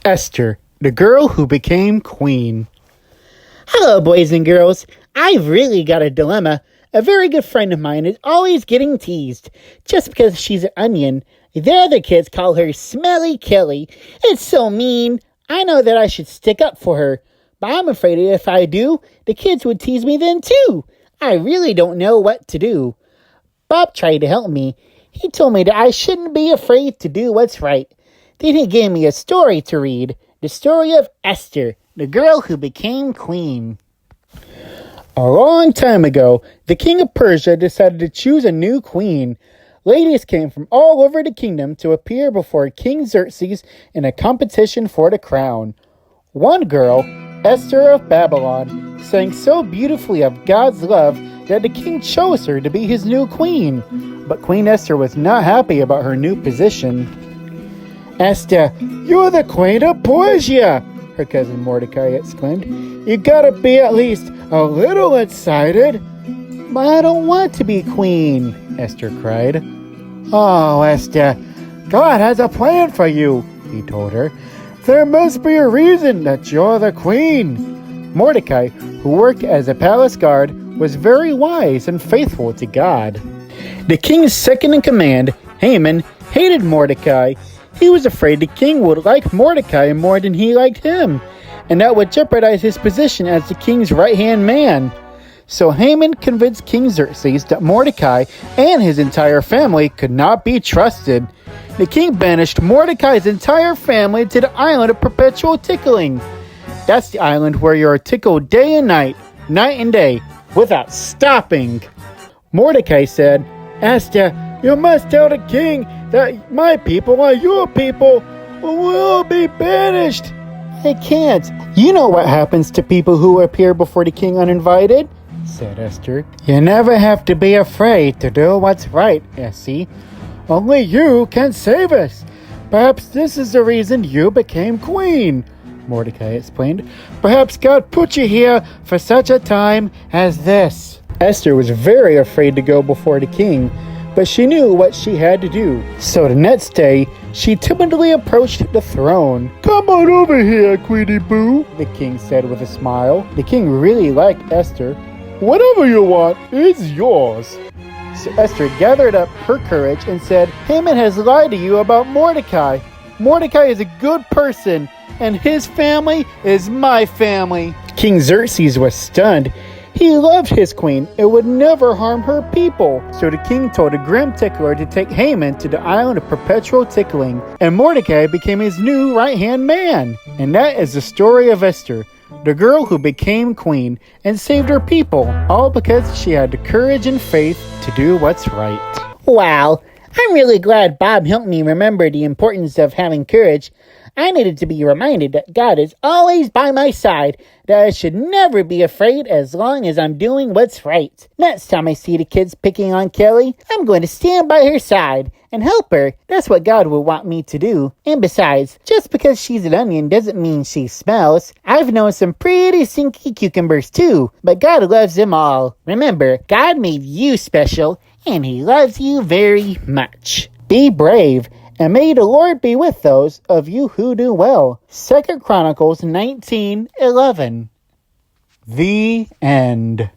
Esther, the girl who became queen. Hello, boys and girls. I've really got a dilemma. A very good friend of mine is always getting teased. Just because she's an onion, the other kids call her Smelly Kelly. It's so mean. I know that I should stick up for her, but I'm afraid if I do, the kids would tease me then too. I really don't know what to do. Bob tried to help me. He told me that I shouldn't be afraid to do what's right. Then he gave me a story to read. The story of Esther, the girl who became queen. A long time ago, the king of Persia decided to choose a new queen. Ladies came from all over the kingdom to appear before King Xerxes in a competition for the crown. One girl, Esther of Babylon, sang so beautifully of God's love that the king chose her to be his new queen. But Queen Esther was not happy about her new position. "Esther, you're the queen of Persia!" her cousin Mordecai exclaimed. "You gotta be at least a little excited." "But I don't want to be queen," Esther cried. "Oh, Esther, God has a plan for you," he told her. "There must be a reason that you're the queen." Mordecai, who worked as a palace guard, was very wise and faithful to God. The king's second in command, Haman, hated Mordecai. He was afraid the king would like Mordecai more than he liked him, and that would jeopardize his position as the king's right-hand man. So Haman convinced King Xerxes that Mordecai and his entire family could not be trusted. The king banished Mordecai's entire family to the island of perpetual tickling. That's the island where you are tickled day and night and day, without stopping. Mordecai said, "Esther, you must tell the king that my people are your people, or we'll be banished." "I can't. You know what happens to people who appear before the king uninvited," said Esther. "You never have to be afraid to do what's right, Essie. Only you can save us. Perhaps this is the reason you became queen," Mordecai explained. "Perhaps God put you here for such a time as this." Esther was very afraid to go before the king, but she knew what she had to do. So the next day, she timidly approached the throne. "Come on over here, Queenie Boo," the king said with a smile. The king really liked Esther. "Whatever you want is yours." So Esther gathered up her courage and said, "Haman has lied to you about Mordecai. Mordecai is a good person, and his family is my family." King Xerxes was stunned. He loved his queen and would never harm her people. So the king told a grim tickler to take Haman to the island of perpetual tickling, and Mordecai became his new right-hand man. And that is the story of Esther, the girl who became queen and saved her people, all because she had the courage and faith to do what's right. Wow, I'm really glad Bob helped me remember the importance of having courage. I needed to be reminded that God is always by my side, that I should never be afraid as long as I'm doing what's right. Next time I see the kids picking on Kelly, I'm going to stand by her side and help her. That's what God will want me to do. And besides, just because she's an onion doesn't mean she smells. I've known some pretty stinky cucumbers too, but God loves them all. Remember, God made you special, and He loves you very much. Be brave, and may the Lord be with those of you who do well. 2 Chronicles 19:11. The end.